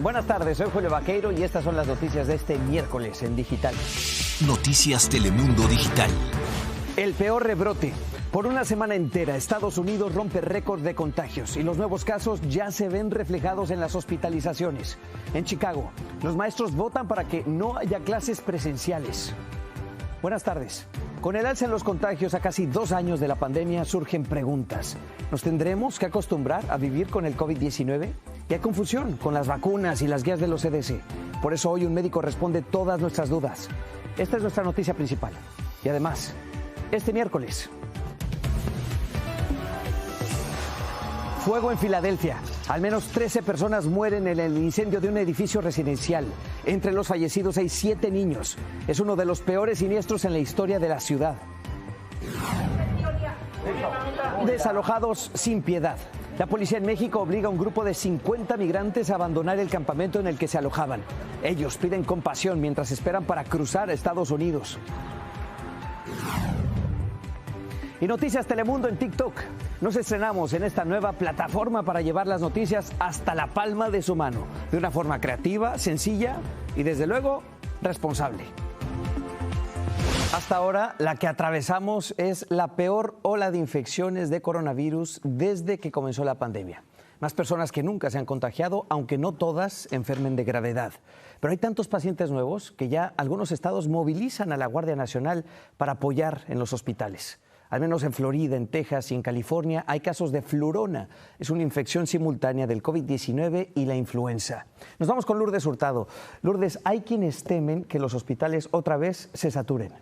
Buenas tardes, soy Julio Vaqueiro y estas son las noticias de este miércoles en Digital. Noticias Telemundo Digital. El peor rebrote. Por una semana entera, Estados Unidos rompe récord de contagios y los nuevos casos ya se ven reflejados en las hospitalizaciones. En Chicago, los maestros votan para que no haya clases presenciales. Buenas tardes. Con el alza en los contagios a casi 2 años de la pandemia surgen preguntas. ¿Nos tendremos que acostumbrar a vivir con el COVID-19? Y hay confusión con las vacunas y las guías de los CDC. Por eso hoy un médico responde todas nuestras dudas. Esta es nuestra noticia principal. Y además, este miércoles, fuego en Filadelfia. Al menos 13 personas mueren en el incendio de un edificio residencial. Entre los fallecidos hay 7 niños. Es uno de los peores siniestros en la historia de la ciudad. Desalojados sin piedad. La policía en México obliga a un grupo de 50 migrantes a abandonar el campamento en el que se alojaban. Ellos piden compasión mientras esperan para cruzar a Estados Unidos. Y Noticias Telemundo en TikTok. Nos estrenamos en esta nueva plataforma para llevar las noticias hasta la palma de su mano, de una forma creativa, sencilla y desde luego responsable. Hasta ahora, la que atravesamos es la peor ola de infecciones de coronavirus desde que comenzó la pandemia. Más personas que nunca se han contagiado, aunque no todas enfermen de gravedad. Pero hay tantos pacientes nuevos que ya algunos estados movilizan a la Guardia Nacional para apoyar en los hospitales. Al menos en Florida, en Texas y en California hay casos de flurona. Es una infección simultánea del COVID-19 y la influenza. Nos vamos con Lourdes Hurtado. Lourdes, hay quienes temen que los hospitales otra vez se saturen.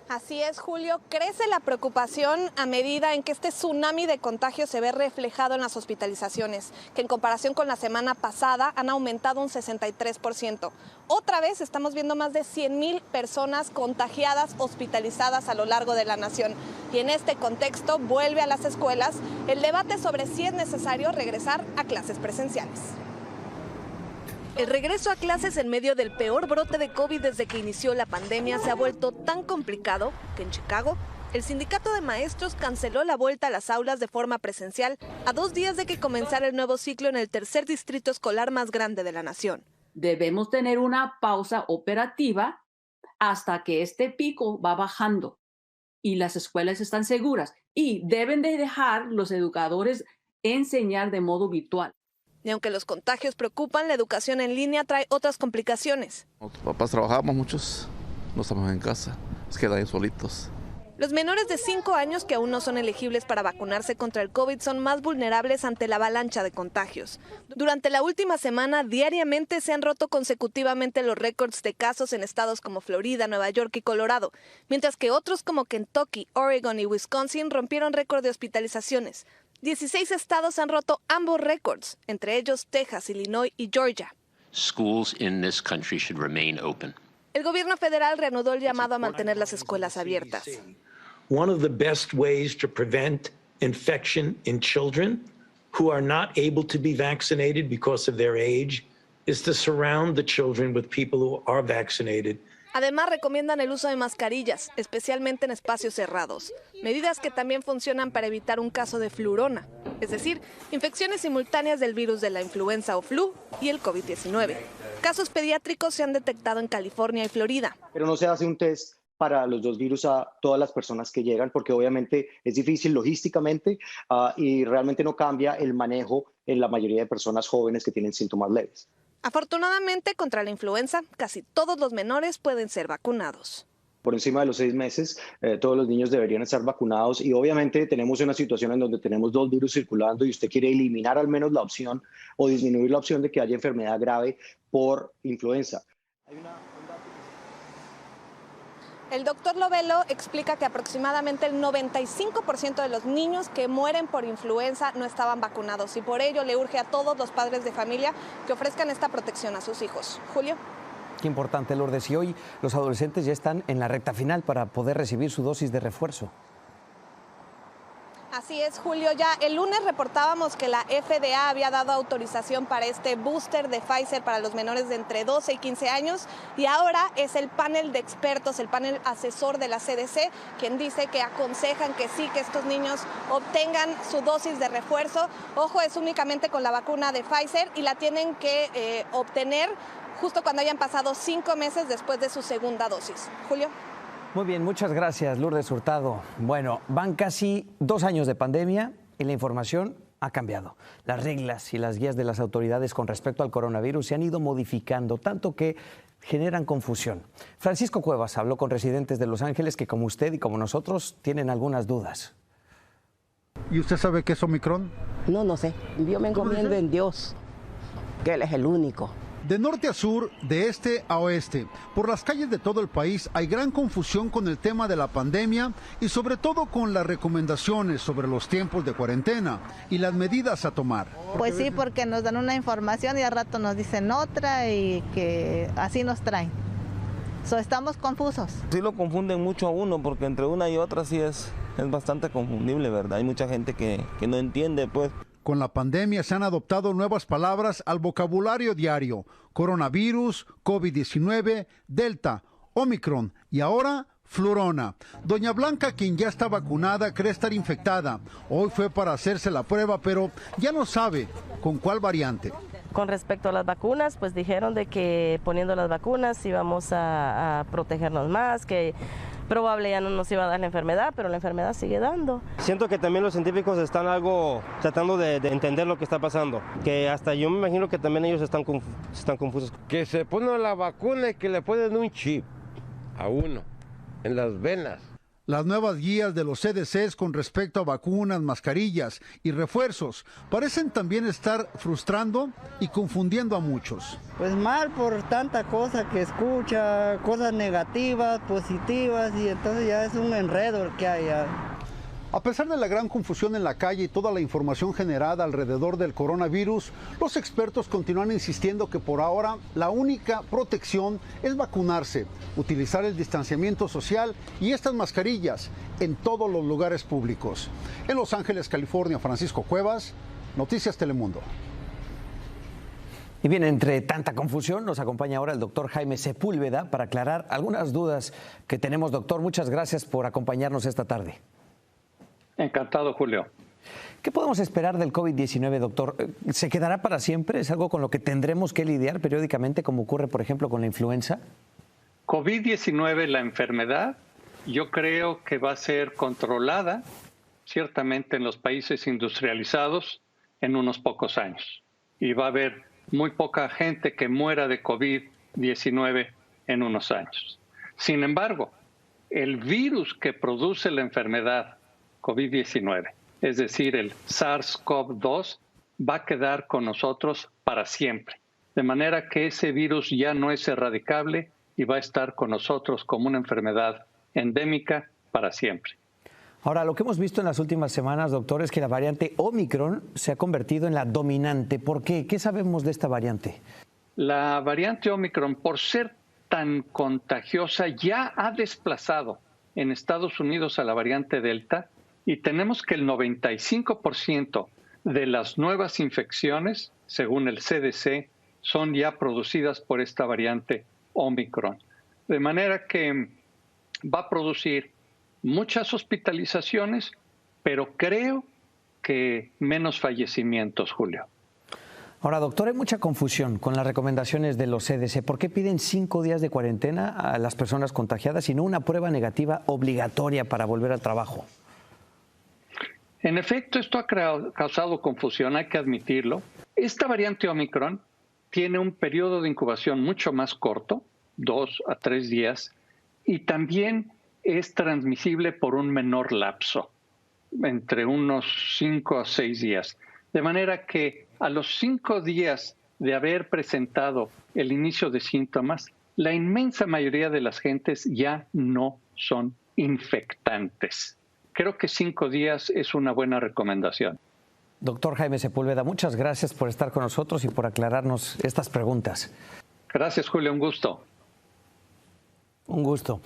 Así es, Julio. Crece la preocupación a medida en que este tsunami de contagios se ve reflejado en las hospitalizaciones, que en comparación con la semana pasada han aumentado un 63%. Otra vez estamos viendo más de 100,000 personas contagiadas, hospitalizadas a lo largo de la nación. Y en este contexto vuelve a las escuelas el debate sobre si es necesario regresar a clases presenciales. El regreso a clases en medio del peor brote de COVID desde que inició la pandemia se ha vuelto tan complicado que en Chicago, el sindicato de maestros canceló la vuelta a las aulas de forma presencial a 2 días de que comenzara el nuevo ciclo en el tercer distrito escolar más grande de la nación. Debemos tener una pausa operativa hasta que este pico va bajando y las escuelas están seguras y deben de dejar los educadores enseñar de modo virtual. Y aunque los contagios preocupan, la educación en línea trae otras complicaciones. Nosotros papás trabajamos, muchos no estamos en casa, se quedan ahí solitos. Los menores de 5 años que aún no son elegibles para vacunarse contra el COVID son más vulnerables ante la avalancha de contagios. Durante la última semana, diariamente se han roto consecutivamente los récords de casos en estados como Florida, Nueva York y Colorado, mientras que otros como Kentucky, Oregon y Wisconsin rompieron récord de hospitalizaciones. 16 estados han roto ambos récords, entre ellos Texas, Illinois y Georgia. Schools in this country should remain open. El gobierno federal reanudó el llamado a mantener las escuelas abiertas. One of the best ways to prevent infection in children who are not able to be vaccinated because of their age is to surround the children with people who are vaccinated. Además, recomiendan el uso de mascarillas, especialmente en espacios cerrados, medidas que también funcionan para evitar un caso de flurona, es decir, infecciones simultáneas del virus de la influenza o flu y el COVID-19. Casos pediátricos se han detectado en California y Florida. Pero no se hace un test para los dos virus a todas las personas que llegan, porque obviamente es difícil logísticamente y realmente no cambia el manejo en la mayoría de personas jóvenes que tienen síntomas leves. Afortunadamente, contra la influenza, casi todos los menores pueden ser vacunados. Por encima de los 6 meses, todos los niños deberían estar vacunados y obviamente tenemos una situación en donde tenemos 2 virus circulando y usted quiere eliminar al menos la opción o disminuir la opción de que haya enfermedad grave por influenza. El doctor Lovelo explica que aproximadamente el 95% de los niños que mueren por influenza no estaban vacunados y por ello le urge a todos los padres de familia que ofrezcan esta protección a sus hijos. Julio. Qué importante, Lourdes. Y hoy los adolescentes ya están en la recta final para poder recibir su dosis de refuerzo. Así es, Julio. Ya el lunes reportábamos que la FDA había dado autorización para este booster de Pfizer para los menores de entre 12 y 15 años y ahora es el panel de expertos, el panel asesor de la CDC, quien dice que aconsejan que sí, que estos niños obtengan su dosis de refuerzo. Ojo, es únicamente con la vacuna de Pfizer y la tienen que obtener justo cuando hayan pasado 5 meses después de su segunda dosis. Julio. Muy bien, muchas gracias, Lourdes Hurtado. Bueno, van casi 2 años de pandemia y la información ha cambiado. Las reglas y las guías de las autoridades con respecto al coronavirus se han ido modificando, tanto que generan confusión. Francisco Cuevas habló con residentes de Los Ángeles que, como usted y como nosotros, tienen algunas dudas. ¿Y usted sabe qué es Omicron? No sé. Yo me encomiendo en Dios, que Él es el único. De norte a sur, de este a oeste, por las calles de todo el país hay gran confusión con el tema de la pandemia y sobre todo con las recomendaciones sobre los tiempos de cuarentena y las medidas a tomar. Pues sí, porque nos dan una información y al rato nos dicen otra y que así nos traen. Estamos confusos. Sí lo confunden mucho a uno porque entre una y otra sí es bastante confundible, ¿verdad? Hay mucha gente que no entiende, pues. Con la pandemia se han adoptado nuevas palabras al vocabulario diario: coronavirus, COVID-19, Delta, Omicron y ahora Flurona. Doña Blanca, quien ya está vacunada, cree estar infectada. Hoy fue para hacerse la prueba, pero ya no sabe con cuál variante. Con respecto a las vacunas, pues dijeron de que poniendo las vacunas íbamos a protegernos más, que probable ya no nos iba a dar la enfermedad, pero la enfermedad sigue dando. Siento que también los científicos están tratando de entender lo que está pasando, que hasta yo me imagino que también ellos están confusos. Que se pone la vacuna y que le ponen un chip a uno en las venas. Las nuevas guías de los CDCs con respecto a vacunas, mascarillas y refuerzos parecen también estar frustrando y confundiendo a muchos. Pues mal por tanta cosa que escucha, cosas negativas, positivas, y entonces ya es un enredo el que hay ya. A pesar de la gran confusión en la calle y toda la información generada alrededor del coronavirus, los expertos continúan insistiendo que por ahora la única protección es vacunarse, utilizar el distanciamiento social y estas mascarillas en todos los lugares públicos. En Los Ángeles, California, Francisco Cuevas, Noticias Telemundo. Y bien, entre tanta confusión, nos acompaña ahora el doctor Jaime Sepúlveda para aclarar algunas dudas que tenemos. Doctor, muchas gracias por acompañarnos esta tarde. Encantado, Julio. ¿Qué podemos esperar del COVID-19, doctor? ¿Se quedará para siempre? ¿Es algo con lo que tendremos que lidiar periódicamente, como ocurre, por ejemplo, con la influenza? COVID-19, la enfermedad, yo creo que va a ser controlada, ciertamente en los países industrializados, en unos pocos años. Y va a haber muy poca gente que muera de COVID-19 en unos años. Sin embargo, el virus que produce la enfermedad COVID-19, es decir, el SARS-CoV-2, va a quedar con nosotros para siempre. De manera que ese virus ya no es erradicable y va a estar con nosotros como una enfermedad endémica para siempre. Ahora, lo que hemos visto en las últimas semanas, doctor, es que la variante Omicron se ha convertido en la dominante. ¿Por qué? ¿Qué sabemos de esta variante? La variante Omicron, por ser tan contagiosa, ya ha desplazado en Estados Unidos a la variante Delta, y tenemos que el 95% de las nuevas infecciones, según el CDC, son ya producidas por esta variante Omicron. De manera que va a producir muchas hospitalizaciones, pero creo que menos fallecimientos, Julio. Ahora, doctor, hay mucha confusión con las recomendaciones de los CDC. ¿Por qué piden 5 días de cuarentena a las personas contagiadas y no una prueba negativa obligatoria para volver al trabajo? En efecto, esto ha causado confusión, hay que admitirlo. Esta variante Omicron tiene un periodo de incubación mucho más corto, 2 a 3 días, y también es transmisible por un menor lapso, entre unos 5 a 6 días. De manera que a los 5 días de haber presentado el inicio de síntomas, la inmensa mayoría de las gentes ya no son infectantes. Creo que 5 días es una buena recomendación. Doctor Jaime Sepúlveda, muchas gracias por estar con nosotros y por aclararnos estas preguntas. Gracias, Julio, un gusto. Un gusto.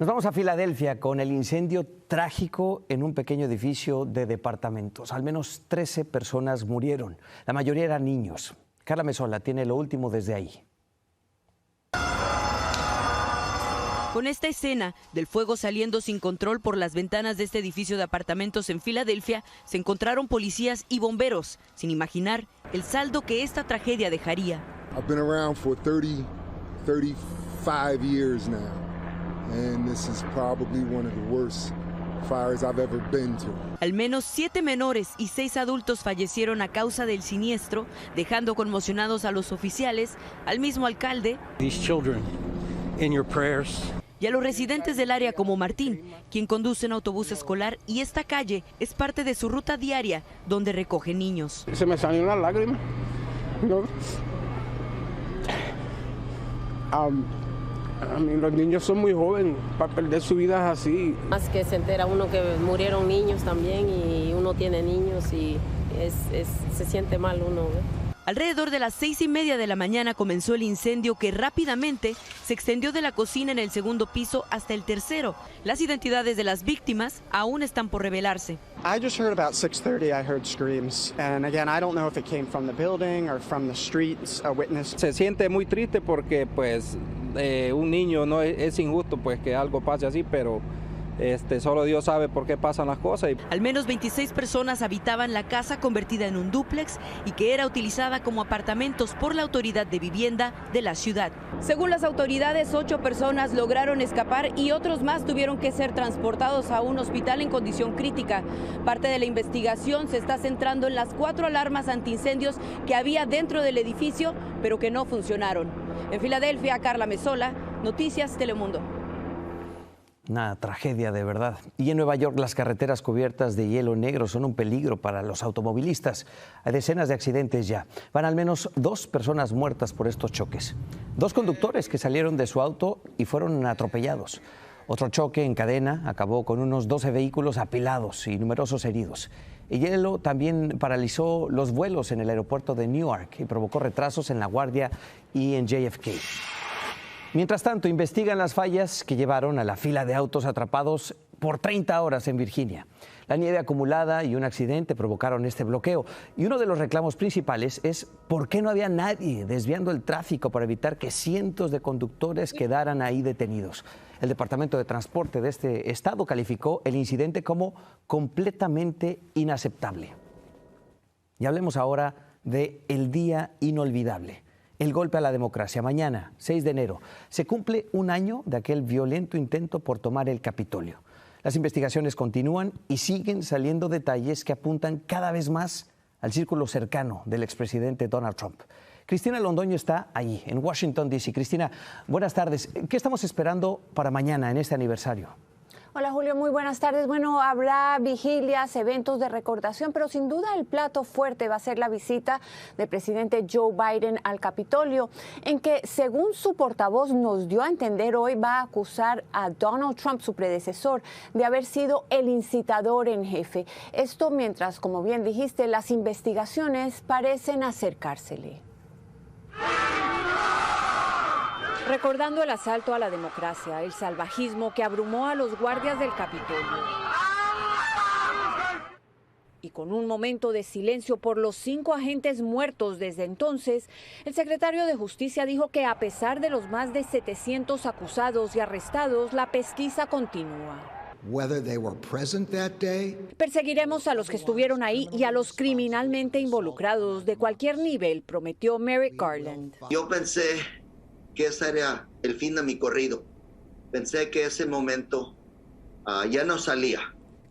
Nos vamos a Filadelfia con el incendio trágico en un pequeño edificio de departamentos. Al menos 13 personas murieron. La mayoría eran niños. Carla Mesola tiene lo último desde ahí. Con esta escena del fuego saliendo sin control por las ventanas de este edificio de apartamentos en Filadelfia, se encontraron policías y bomberos, sin imaginar el saldo que esta tragedia dejaría. I've been around for 35 years now, and this is probably one of the worst fires I've ever been to. Al menos 7 menores y 6 adultos fallecieron a causa del siniestro, dejando conmocionados a los oficiales, al mismo alcalde These children in your prayers. Y a los residentes del área como Martín, quien conduce un autobús escolar y esta calle es parte de su ruta diaria donde recoge niños. Se me salió una lágrima. ¿No? Los niños son muy jóvenes para perder su vida así. Más que se entera uno que murieron niños también y uno tiene niños y se siente mal uno, ¿eh? Alrededor de las 6:30 de la mañana comenzó el incendio que rápidamente se extendió de la cocina en el segundo piso hasta el tercero. Las identidades de las víctimas aún están por revelarse. I just heard about 6:30 I heard screams and again I don't know if it came from the building or from the streets, a witness. Se siente muy triste porque pues un niño no es injusto pues que algo pase así, pero solo Dios sabe por qué pasan las cosas. Al menos 26 personas habitaban la casa convertida en un dúplex y que era utilizada como apartamentos por la autoridad de vivienda de la ciudad. Según las autoridades, 8 personas lograron escapar y otros más tuvieron que ser transportados a un hospital en condición crítica. Parte de la investigación se está centrando en las 4 alarmas antiincendios que había dentro del edificio, pero que no funcionaron. En Filadelfia, Carla Mesola, Noticias Telemundo. Una tragedia de verdad. Y en Nueva York las carreteras cubiertas de hielo negro son un peligro para los automovilistas. Hay decenas de accidentes ya. Van al menos 2 personas muertas por estos choques. 2 conductores que salieron de su auto y fueron atropellados. Otro choque en cadena acabó con unos 12 vehículos apilados y numerosos heridos. El hielo también paralizó los vuelos en el aeropuerto de Newark y provocó retrasos en LaGuardia y en JFK. Mientras tanto, investigan las fallas que llevaron a la fila de autos atrapados por 30 horas en Virginia. La nieve acumulada y un accidente provocaron este bloqueo. Y uno de los reclamos principales es por qué no había nadie desviando el tráfico para evitar que cientos de conductores quedaran ahí detenidos. El Departamento de Transporte de este estado calificó el incidente como completamente inaceptable. Y hablemos ahora de el día inolvidable. El golpe a la democracia. Mañana, 6 de enero, se cumple un año de aquel violento intento por tomar el Capitolio. Las investigaciones continúan y siguen saliendo detalles que apuntan cada vez más al círculo cercano del expresidente Donald Trump. Cristina Londoño está allí, en Washington, D.C. Cristina, buenas tardes. ¿Qué estamos esperando para mañana en este aniversario? Hola Julio, muy buenas tardes. Bueno, habrá vigilias, eventos de recordación, pero sin duda el plato fuerte va a ser la visita del presidente Joe Biden al Capitolio, en que, según su portavoz nos dio a entender hoy, va a acusar a Donald Trump, su predecesor, de haber sido el incitador en jefe. Esto mientras, como bien dijiste, las investigaciones parecen acercársele. Recordando el asalto a la democracia, el salvajismo que abrumó a los guardias del Capitolio. Y con un momento de silencio por los 5 agentes muertos desde entonces, el secretario de Justicia dijo que a pesar de los más de 700 acusados y arrestados, la pesquisa continúa. Perseguiremos a los que estuvieron ahí y a los criminalmente involucrados de cualquier nivel, prometió Merrick Garland. Yo pensé que ese era el fin de mi corrido. Pensé que ese momento ya no salía.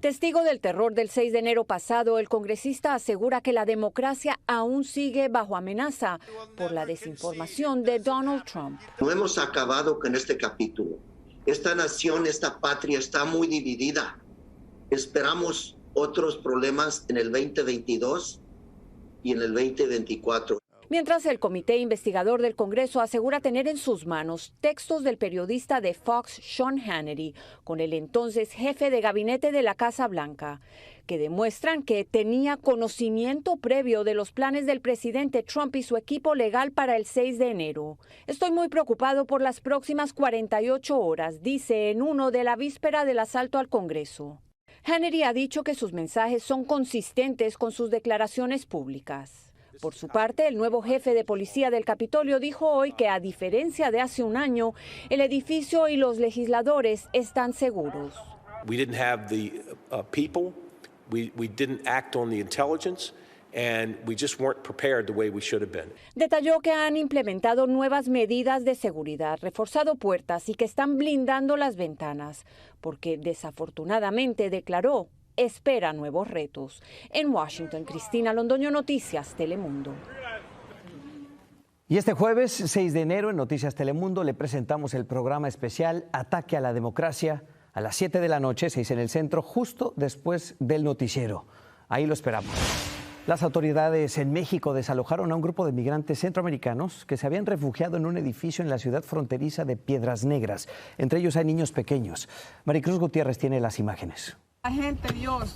Testigo del terror del 6 de enero pasado, el congresista asegura que la democracia aún sigue bajo amenaza por la desinformación de Donald Trump. No hemos acabado con este capítulo. Esta nación, esta patria está muy dividida. Esperamos otros problemas en el 2022 y en el 2024. Mientras el comité investigador del Congreso asegura tener en sus manos textos del periodista de Fox, Sean Hannity, con el entonces jefe de gabinete de la Casa Blanca, que demuestran que tenía conocimiento previo de los planes del presidente Trump y su equipo legal para el 6 de enero. Estoy muy preocupado por las próximas 48 horas, dice en uno de la víspera del asalto al Congreso. Hannity ha dicho que sus mensajes son consistentes con sus declaraciones públicas. Por su parte, el nuevo jefe de policía del Capitolio dijo hoy que, a diferencia de hace un año, el edificio y los legisladores están seguros. We didn't have the people. We didn't act on the intelligence, and we just weren't prepared the way we should have been. Detalló que han implementado nuevas medidas de seguridad, reforzado puertas y que están blindando las ventanas, porque desafortunadamente, declaró, espera nuevos retos. En Washington, Cristina Londoño, Noticias Telemundo. Y este jueves, 6 de enero, en Noticias Telemundo, le presentamos el programa especial Ataque a la Democracia, a las 7 de la noche, 6 en el centro, justo después del noticiero. Ahí lo esperamos. Las autoridades en México desalojaron a un grupo de migrantes centroamericanos que se habían refugiado en un edificio en la ciudad fronteriza de Piedras Negras. Entre ellos hay niños pequeños. Maricruz Gutiérrez tiene las imágenes. Agente Dios,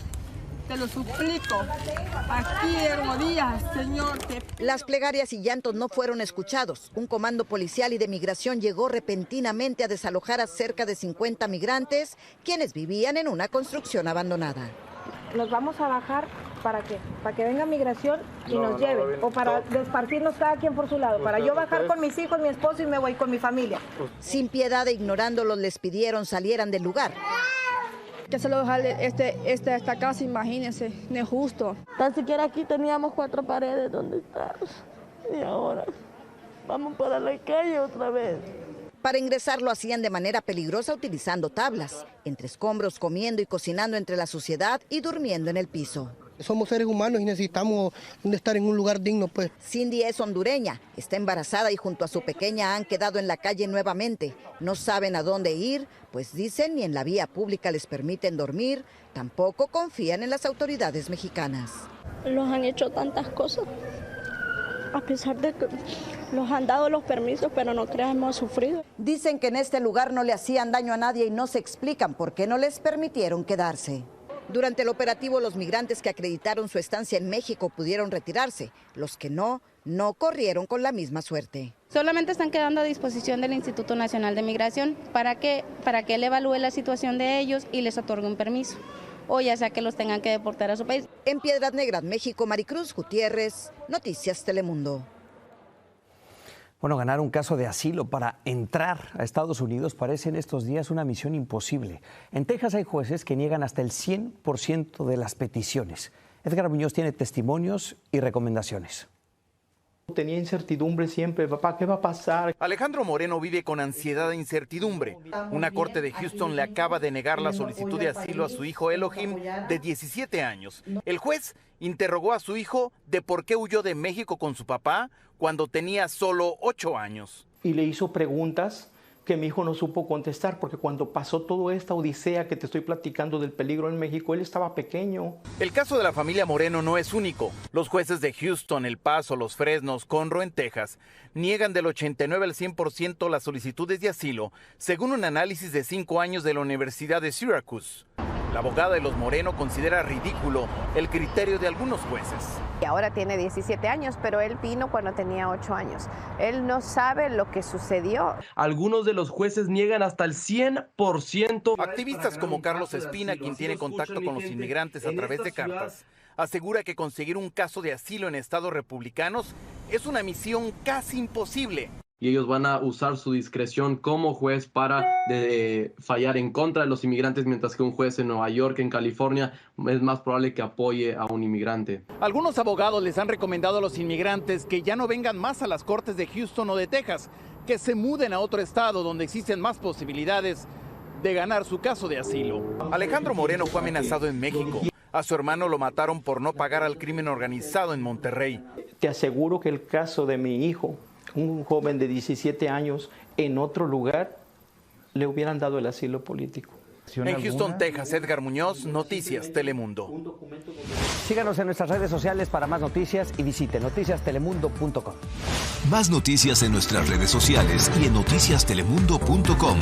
te lo suplico, aquí en rodillas, Señor. Las plegarias y llantos no fueron escuchados. Un comando policial y de migración llegó repentinamente a desalojar a cerca de 50 migrantes, quienes vivían en una construcción abandonada. Nos vamos a bajar, ¿para qué? ¿Para que venga migración y nos lleve? ¿O para despartirnos cada quien por su lado? Para yo bajar con mis hijos, mi esposo y me voy con mi familia. Sin piedad e ignorándolos, les pidieron salieran del lugar. Que se lo dejarle esta casa, imagínense, no es justo. Tan siquiera aquí teníamos 4 paredes donde estar. Y ahora vamos para la calle otra vez. Para ingresar lo hacían de manera peligrosa utilizando tablas, entre escombros, comiendo y cocinando entre la suciedad y durmiendo en el piso. Somos seres humanos y necesitamos estar en un lugar digno, pues. Cindy es hondureña, está embarazada y junto a su pequeña han quedado en la calle nuevamente. No saben a dónde ir, pues dicen ni en la vía pública les permiten dormir, tampoco confían en las autoridades mexicanas. Nos han hecho tantas cosas, a pesar de que nos han dado los permisos, pero no crean, hemos sufrido. Dicen que en este lugar no le hacían daño a nadie y no se explican por qué no les permitieron quedarse. Durante el operativo, los migrantes que acreditaron su estancia en México pudieron retirarse. Los que no corrieron con la misma suerte. Solamente están quedando a disposición del Instituto Nacional de Migración para que él evalúe la situación de ellos y les otorgue un permiso, o ya sea que los tengan que deportar a su país. En Piedras Negras, México, Maricruz Gutiérrez, Noticias Telemundo. Bueno, ganar un caso de asilo para entrar a Estados Unidos parece en estos días una misión imposible. En Texas hay jueces que niegan hasta el 100% de las peticiones. Edgar Muñoz tiene testimonios y recomendaciones. Tenía incertidumbre siempre, papá, ¿qué va a pasar? Alejandro Moreno vive con ansiedad e incertidumbre. Una corte de Houston le acaba de negar la solicitud de asilo a su hijo Elohim, de 17 años. El juez interrogó a su hijo de por qué huyó de México con su papá cuando tenía solo 8 años. Y le hizo preguntas que mi hijo no supo contestar, porque cuando pasó toda esta odisea que te estoy platicando del peligro en México, él estaba pequeño. El caso de la familia Moreno no es único. Los jueces de Houston, El Paso, Los Fresnos, Conroe en Texas, niegan del 89 al 100% las solicitudes de asilo, según un análisis de 5 años de la Universidad de Syracuse. La abogada de los Moreno considera ridículo el criterio de algunos jueces. Ahora tiene 17 años, pero él vino cuando tenía 8 años. Él no sabe lo que sucedió. Algunos de los jueces niegan hasta el 100%. Activistas como Carlos Espina, quien tiene contacto con los inmigrantes a través de cartas, asegura que conseguir un caso de asilo en estados republicanos es una misión casi imposible. Y ellos van a usar su discreción como juez para fallar en contra de los inmigrantes, mientras que un juez en Nueva York, en California, es más probable que apoye a un inmigrante. Algunos abogados les han recomendado a los inmigrantes que ya no vengan más a las cortes de Houston o de Texas, que se muden a otro estado donde existen más posibilidades de ganar su caso de asilo. Alejandro Moreno fue amenazado en México. A su hermano lo mataron por no pagar al crimen organizado en Monterrey. Te aseguro que el caso de mi hijo, un joven de 17 años, en otro lugar, le hubieran dado el asilo político. En Houston, Texas, Edgar Muñoz, Noticias Telemundo. Síganos en nuestras redes sociales para más noticias y visite noticiastelemundo.com. Más noticias en nuestras redes sociales y en noticiastelemundo.com.